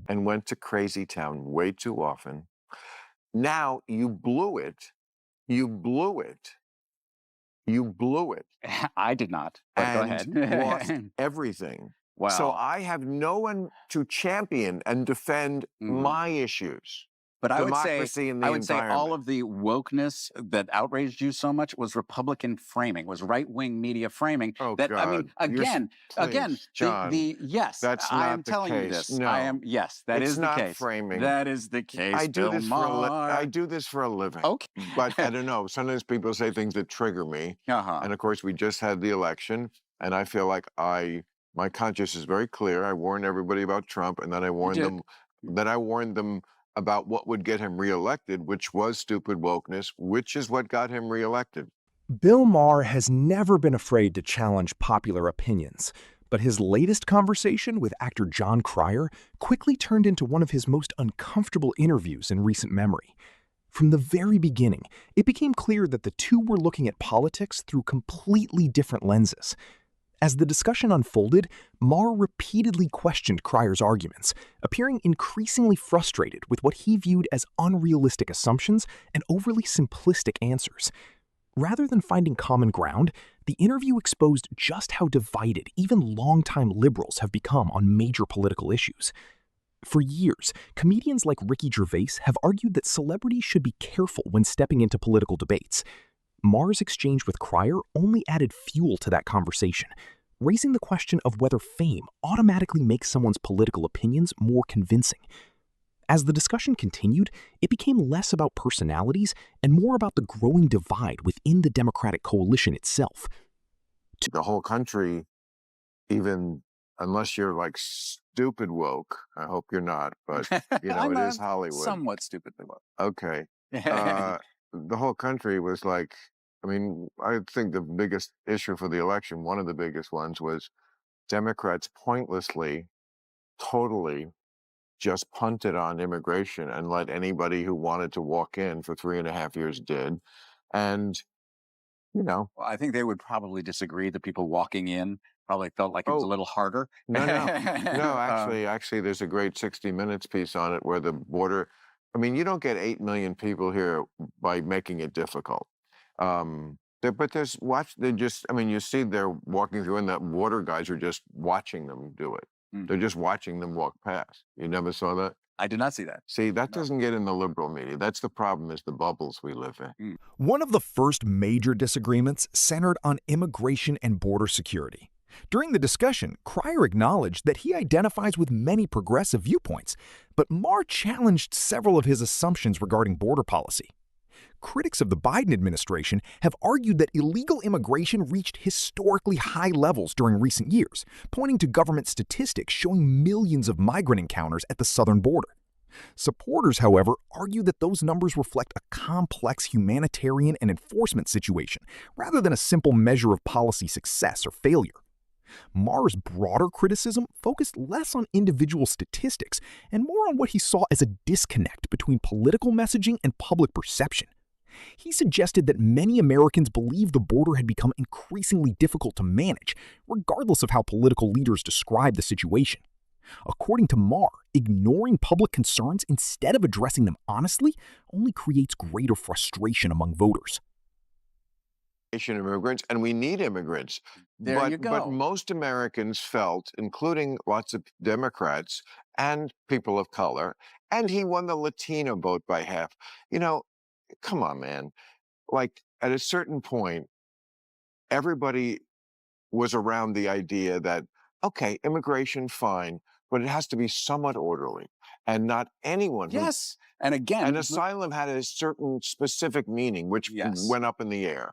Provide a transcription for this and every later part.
and went to crazy town way too often. Now you blew it. You blew it. You blew it I did not, but go and lost ahead. everything. So Well, I have no one to champion and defend mhm. my issues, But democracy and I the would say all environment. of the wokeness that outraged you so much was Republican framing, was right-wing media framing. Oh That I mean, God, again, please, John, yes, that's I am not the telling you case. this. I No, am yes, that it's is the not case. framing. That is the case, Bill I Maher. do this for a living. Okay. But I don't know. Sometimes people say things that trigger me. Uh-huh. And of course, we just had the election, and I feel like my conscience is very clear. I warned everybody about Trump, and You did. then I warned them about what would get him reelected, which was stupid wokeness, which is what got him reelected. Bill Maher has never been afraid to challenge popular opinions, but his latest conversation with actor John Cryer quickly turned into one of his most uncomfortable interviews in recent memory. From the very beginning, it became clear that the two were looking at politics through completely different lenses. As the discussion unfolded, Maher repeatedly questioned Cryer's arguments, appearing increasingly frustrated with what he viewed as unrealistic assumptions and overly simplistic answers. Rather than finding common ground, the interview exposed just how divided even longtime liberals have become on major political issues. For years, comedians like Ricky Gervais have argued that celebrities should be careful when stepping into political debates. Maher's exchange with Cryer only added fuel to that conversation, raising the question of whether fame automatically makes someone's political opinions more convincing. As the discussion continued, it became less about personalities and more about the growing divide within the Democratic coalition itself. The whole country, even unless you're like stupid woke, I hope you're not, but I'm it is a Hollywood. somewhat stupidly woke. Okay. The whole country was like, I mean, I think the biggest issue for the election, one of the biggest ones, was Democrats pointlessly, totally just punted on immigration and let anybody who wanted to walk in for 3.5 years did. And, you know, Well, I think they would probably disagree. The people walking in probably felt like it was a oh, little harder. no, Um, actually, there's a great 60 Minutes piece on it where the border, I mean, you don't get 8 million people here by making it difficult. But they just, I mean, you see they're walking through and the border guys are just watching them do it. mm, They're just watching them walk past. You never saw that? I did not see that. See, that No. doesn't get in the liberal media. That's the problem, is the bubbles we live in. Mm. One of the first major disagreements centered on immigration and border security. During the discussion, Cryer acknowledged that he identifies with many progressive viewpoints, but Maher challenged several of his assumptions regarding border policy. Critics of the Biden administration have argued that illegal immigration reached historically high levels during recent years, pointing to government statistics showing millions of migrant encounters at the southern border. Supporters, however, argue that those numbers reflect a complex humanitarian and enforcement situation, rather than a simple measure of policy success or failure. Maher's broader criticism focused less on individual statistics and more on what he saw as a disconnect between political messaging and public perception. He suggested that many Americans believe the border had become increasingly difficult to manage, regardless of how political leaders describe the situation. According to Maher, ignoring public concerns instead of addressing them honestly only creates greater frustration among voters. Immigrants, and we need immigrants. There you But go. most Americans felt, including lots of Democrats and people of color, and he won the Latino vote by half. Come on, man. Like, at a certain point, everybody was around the idea that, okay, immigration, fine, but it has to be somewhat orderly. And not anyone who. Yes. And again, And asylum had a certain specific meaning, which yes. went up in the air.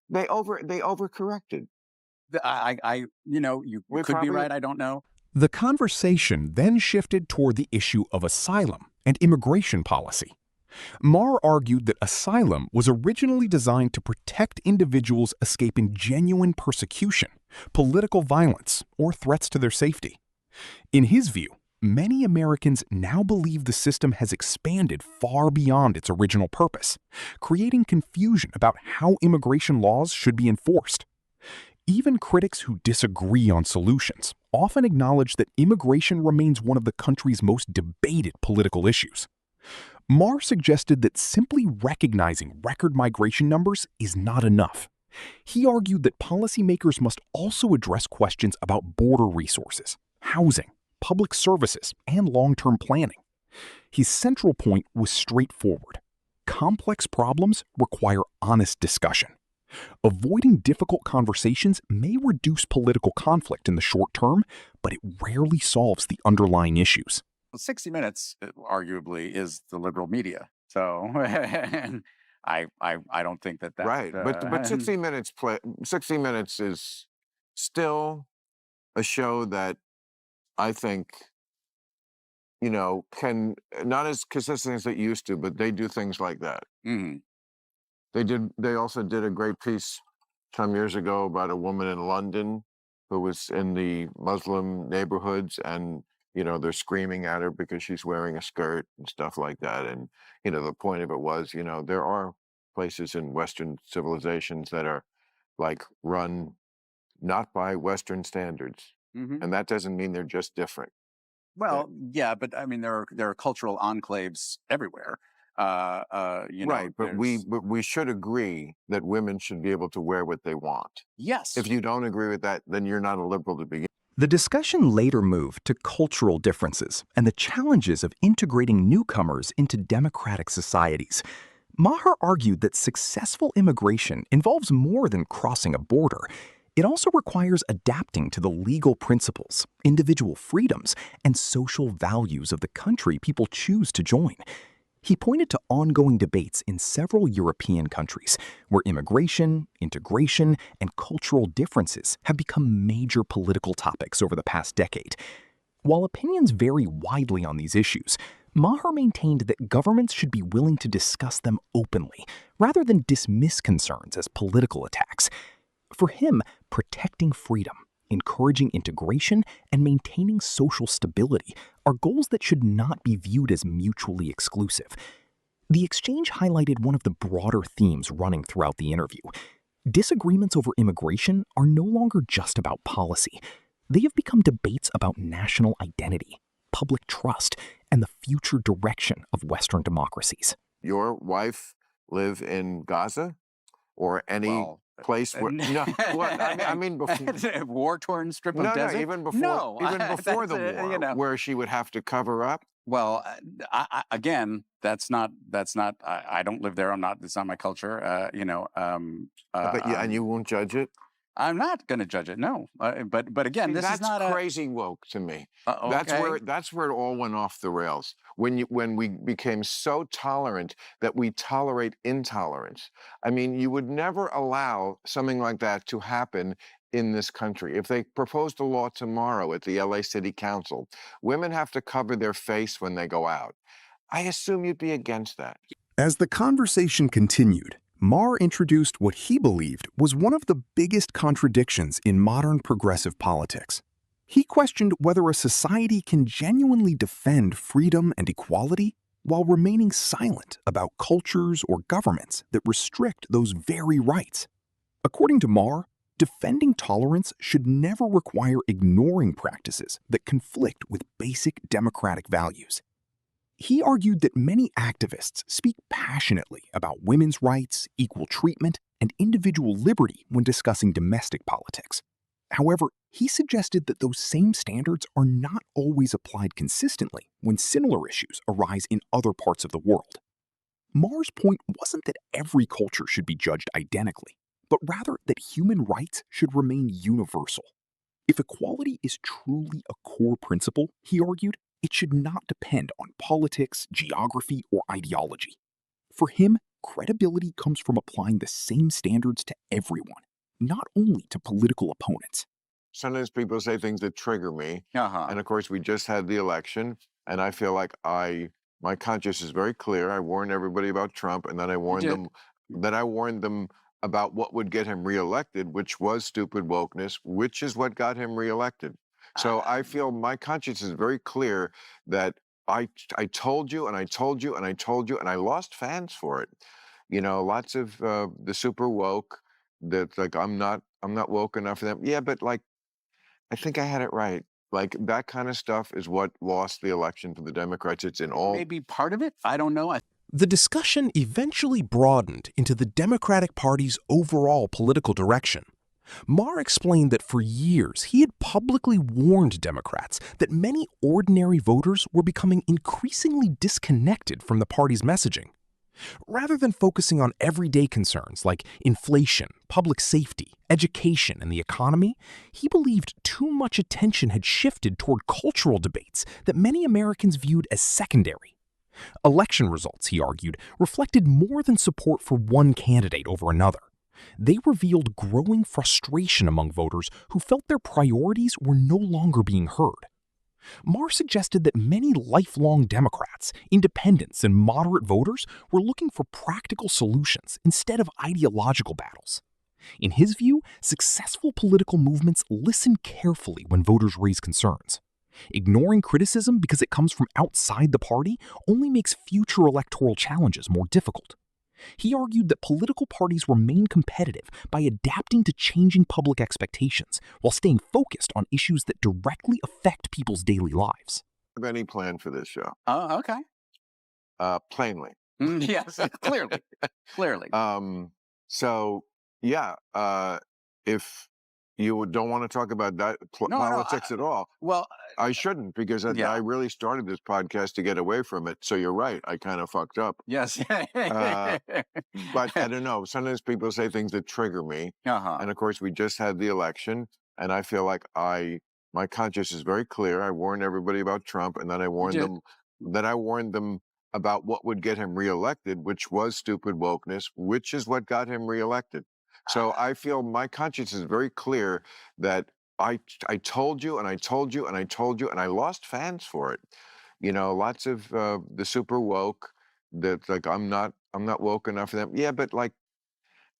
They overcorrected. You could be right. I don't know. The conversation then shifted toward the issue of asylum and immigration policy. Maher argued that asylum was originally designed to protect individuals escaping genuine persecution, political violence, or threats to their safety. In his view, many Americans now believe the system has expanded far beyond its original purpose, creating confusion about how immigration laws should be enforced. Even critics who disagree on solutions often acknowledged that immigration remains one of the country's most debated political issues. Maher suggested that simply recognizing record migration numbers is not enough. He argued that policymakers must also address questions about border resources, housing, public services, and long-term planning. His central point was straightforward. Complex problems require honest discussion. Avoiding difficult conversations may reduce political conflict in the short term, but it rarely solves the underlying issues. Well, 60 Minutes, arguably, is the liberal media. So, and I don't think that Right. But 60 Minutes is still a show that I think, can not as consistent as it used to, but they do things like that. Mhm. They also did a great piece some years ago about a woman in London who was in the Muslim neighborhoods, and they're screaming at her because she's wearing a skirt and stuff like that. And the point of it was, there are places in Western civilizations that are like run not by Western standards, Mhm. and that doesn't mean they're just different. Well, yeah, but I mean, there are cultural enclaves everywhere. Right, but we there's but we should agree that women should be able to wear what they want. yes. If you don't agree with that, then you're not a liberal to begin. The discussion later moved to cultural differences and the challenges of integrating newcomers into democratic societies. Maher argued that successful immigration involves more than crossing a border. It also requires adapting to the legal principles, individual freedoms, and social values of the country people choose to join. He pointed to ongoing debates in several European countries where immigration, integration, and cultural differences have become major political topics over the past decade. While opinions vary widely on these issues, Maher maintained that governments should be willing to discuss them openly, rather than dismiss concerns as political attacks. For him, protecting freedom, encouraging integration, and maintaining social stability are goals that should not be viewed as mutually exclusive. The exchange highlighted one of the broader themes running throughout the interview. Disagreements over immigration are no longer just about policy. They have become debates about national identity, public trust, and the future direction of Western democracies. Your wife live in Gaza or any Well, place where no, well, I mean before. War-torn strip of No, no, desert. even before, No, even before that's, the war, where she would have to cover up. Well, again, that's not. I don't live there. I'm not. It's not my culture. But and you won't judge it. I'm not going to judge it. No, but again, See, this is that's not a. crazy woke to me. Okay. That's where it all went off the rails. When we became so tolerant that we tolerate intolerance. I mean, you would never allow something like that to happen in this country. If they proposed a law tomorrow at the LA City Council, women have to cover their face when they go out. I assume you'd be against that. As the conversation continued, Maher introduced what he believed was one of the biggest contradictions in modern progressive politics. He questioned whether a society can genuinely defend freedom and equality while remaining silent about cultures or governments that restrict those very rights. According to Maher, defending tolerance should never require ignoring practices that conflict with basic democratic values. He argued that many activists speak passionately about women's rights, equal treatment, and individual liberty when discussing domestic politics. However, he suggested that those same standards are not always applied consistently when similar issues arise in other parts of the world. Maher's point wasn't that every culture should be judged identically, but rather that human rights should remain universal. If equality is truly a core principle, he argued, it should not depend on politics, geography, or ideology. For him, credibility comes from applying the same standards to everyone, not only to political opponents. Sometimes people say things that trigger me. Uh-huh. And of course, we just had the election, and I feel like my conscience is very clear. I warned everybody about Trump, and then You did. I warned them about what would get him reelected, which was stupid wokeness, which is what got him reelected. So I Um, feel my conscience is very clear that I told you and I told you and I told you, and I lost fans for it. Lots of the super woke that like I'm not woke enough for them. Yeah, but like I think I had it right. Like, that kind of stuff is what lost the election for the Democrats. It's in all Maybe part of it. I don't know. The discussion eventually broadened into the Democratic Party's overall political direction. Maher explained that for years he had publicly warned Democrats that many ordinary voters were becoming increasingly disconnected from the party's messaging. Rather than focusing on everyday concerns like inflation, public safety, education, and the economy, he believed too much attention had shifted toward cultural debates that many Americans viewed as secondary. Election results, he argued, reflected more than support for one candidate over another. They revealed growing frustration among voters who felt their priorities were no longer being heard. Maher suggested that many lifelong Democrats, independents, and moderate voters were looking for practical solutions instead of ideological battles. In his view, successful political movements listen carefully when voters raise concerns. Ignoring criticism because it comes from outside the party only makes future electoral challenges more difficult. He argued that political parties remain competitive by adapting to changing public expectations while staying focused on issues that directly affect people's daily lives. have any plan for this show. Oh, okay. Plainly. Yes, clearly. Clearly. So, yeah, if you don't want to talk about that politics at all, Well, I shouldn't, because I yeah. really started this podcast to get away from it. So you're right. I kind of fucked up. Yes. But I don't know. Sometimes people say things that trigger me. Uh-huh. And of course, we just had the election, and I feel like my conscience is very clear. I warned everybody about Trump, and then I warned them about what would get him reelected, which was stupid wokeness, which is what got him reelected. So I feel my conscience is very clear that I told you and I told you and I told you, and I lost fans for it. You know, lots of the super woke that like I'm not woke enough for them. Yeah, but like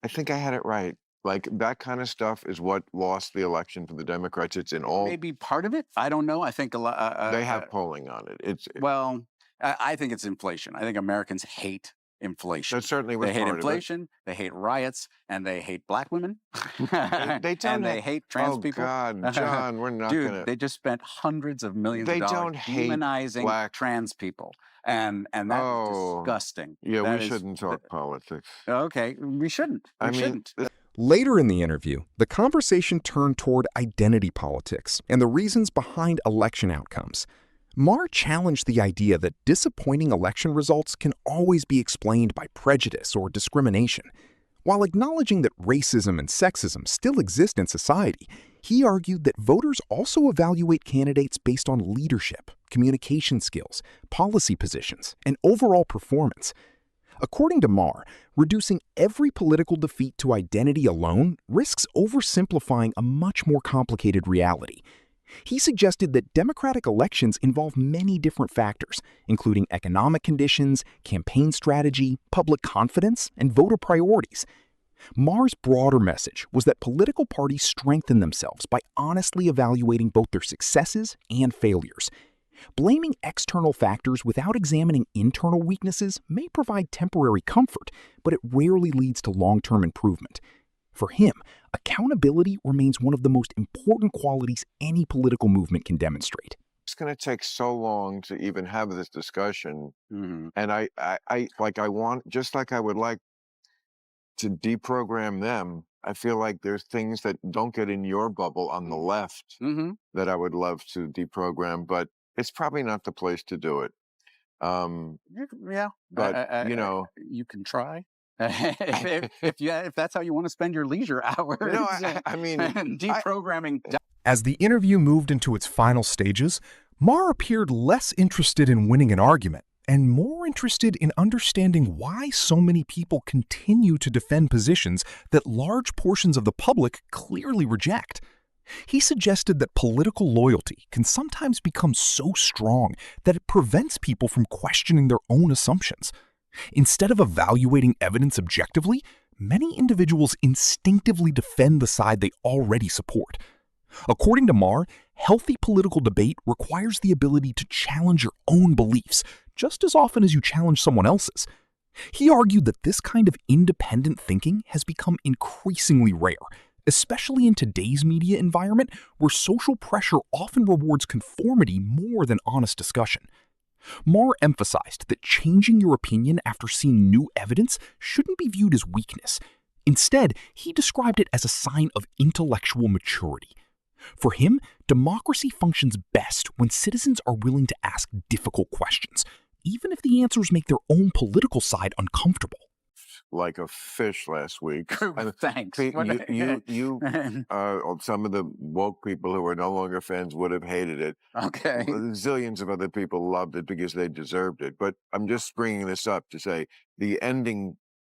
I think I had it right. Like that kind of stuff is what lost the election for the Democrats. It's in all Maybe part of it. I don't know. I think a lot. they have polling on it. Well, I think it's inflation. I think Americans hate inflation. That certainly was They hate part of it. inflation, they hate riots, and they hate black women. They don't and they hate trans oh people. God, John, we're not Dude, gonna. they just spent hundreds of millions They of dollars don't hate demonizing black. trans people. And that is Oh, disgusting. Yeah, That we is- shouldn't talk politics. Okay, we shouldn't. We I mean, shouldn't. Later in the interview, the conversation turned toward identity politics and the reasons behind election outcomes. Maher challenged the idea that disappointing election results can always be explained by prejudice or discrimination. While acknowledging that racism and sexism still exist in society, he argued that voters also evaluate candidates based on leadership, communication skills, policy positions, and overall performance. According to Maher, reducing every political defeat to identity alone risks oversimplifying a much more complicated reality. He suggested that Democratic elections involve many different factors, including economic conditions, campaign strategy, public confidence, and voter priorities. Maher's broader message was that political parties strengthen themselves by honestly evaluating both their successes and failures. Blaming external factors without examining internal weaknesses may provide temporary comfort, but it rarely leads to long-term improvement. For him, accountability remains one of the most important qualities any political movement can demonstrate. It's going to take so long to even have this discussion, and I want, just like I would like to deprogram them. I feel like there's things that don't get in your bubble on the left that I would love to deprogram, but it's probably not the place to do it. Yeah, But you know, you can try. if that's how you want to spend your leisure hours. No, I mean, deprogramming. As the interview moved into its final stages, Maher appeared less interested in winning an argument and more interested in understanding why so many people continue to defend positions that large portions of the public clearly reject. He suggested that political loyalty can sometimes become so strong that it prevents people from questioning their own assumptions. Instead of evaluating evidence objectively, many individuals instinctively defend the side they already support. According to Maher, healthy political debate requires the ability to challenge your own beliefs just as often as you challenge someone else's. He argued that this kind of independent thinking has become increasingly rare, especially in today's media environment where social pressure often rewards conformity more than honest discussion. Maher emphasized that changing your opinion after seeing new evidence shouldn't be viewed as weakness. Instead, he described it as a sign of intellectual maturity. For him, democracy functions best when citizens are willing to ask difficult questions, even if the answers make their own political side uncomfortable. Like a fish last week. Thanks. Some of the woke people who are no longer fans would have hated it. Okay. Zillions of other people loved it because they deserved it. But I'm just bringing this up to say the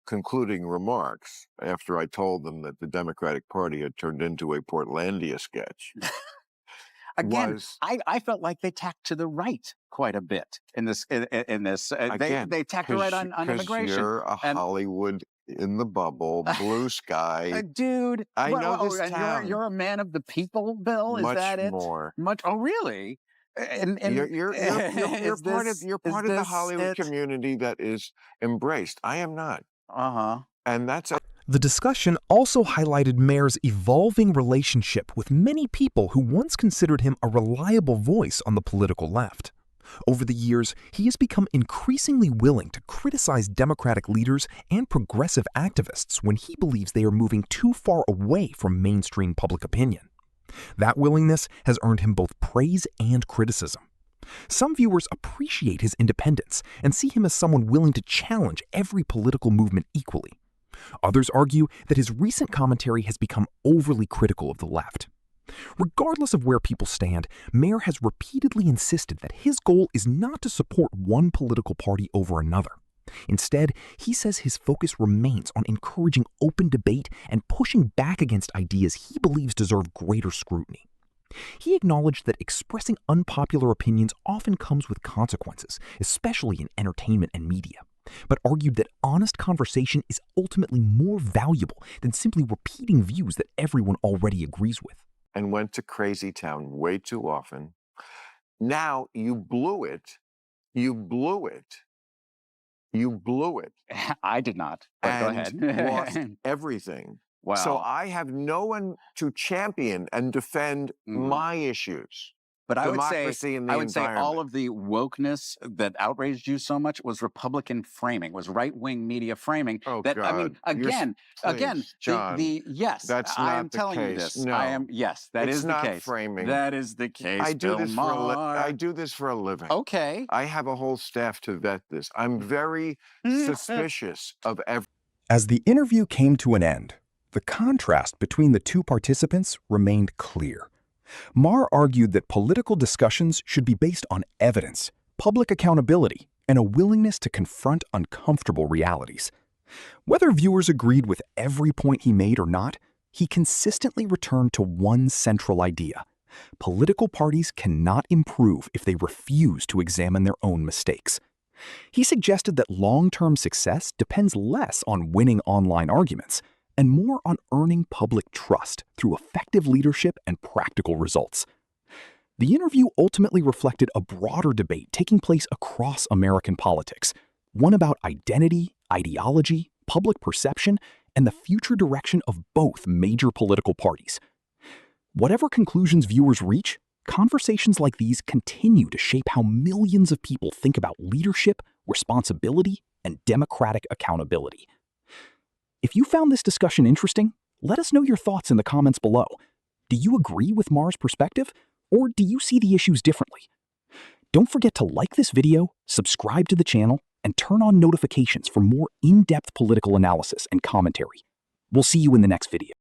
concluding remarks after I told them that the Democratic Party had turned into a Portlandia sketch. Again, I felt like they tacked to the right quite a bit in this. They tacked right on immigration. You're a Hollywood in the bubble, blue sky, dude. I know this and town. You're a man of the people, Bill. Is that it? More. Much. Oh, really? And you're part of the Hollywood community that is embraced. I am not. And that's The discussion also highlighted Maher's evolving relationship with many people who once considered him a reliable voice on the political left. Over the years, he has become increasingly willing to criticize Democratic leaders and progressive activists when he believes they are moving too far away from mainstream public opinion. That willingness has earned him both praise and criticism. Some viewers appreciate his independence and see him as someone willing to challenge every political movement equally. Others argue that his recent commentary has become overly critical of the left. Regardless of where people stand, Maher has repeatedly insisted that his goal is not to support one political party over another. Instead, he says his focus remains on encouraging open debate and pushing back against ideas he believes deserve greater scrutiny. He acknowledged that expressing unpopular opinions often comes with consequences, especially in entertainment and media, but argued that honest conversation is ultimately more valuable than simply repeating views that everyone already agrees with. And went to crazy town way too often. Now you blew it. You blew it. You blew it. I did not. But go ahead. Lost everything. Wow. So I have no one to champion and defend my issues. But I would say all of the wokeness that outraged you so much was Republican framing, was right-wing media framing. Oh, that God. I mean, again, John, yes, that's I not am the telling you case. this. No, I am. Yes, that is the not case. Framing. That is the case. I do Bill this Maher. I do this for a living. Okay. I have a whole staff to vet this. I'm very suspicious of every. As the interview came to an end, the contrast between the two participants remained clear. Maher argued that political discussions should be based on evidence, public accountability, and a willingness to confront uncomfortable realities. Whether viewers agreed with every point he made or not, he consistently returned to one central idea: political parties cannot improve if they refuse to examine their own mistakes. He suggested that long-term success depends less on winning online arguments and more on earning public trust through effective leadership and practical results. The interview ultimately reflected a broader debate taking place across American politics, one about identity, ideology, public perception, and the future direction of both major political parties. Whatever conclusions viewers reach, conversations like these continue to shape how millions of people think about leadership, responsibility, and democratic accountability. If you found this discussion interesting, let us know your thoughts in the comments below. Do you agree with Maher's perspective, or do you see the issues differently? Don't forget to like this video, subscribe to the channel, and turn on notifications for more in-depth political analysis and commentary. We'll see you in the next video.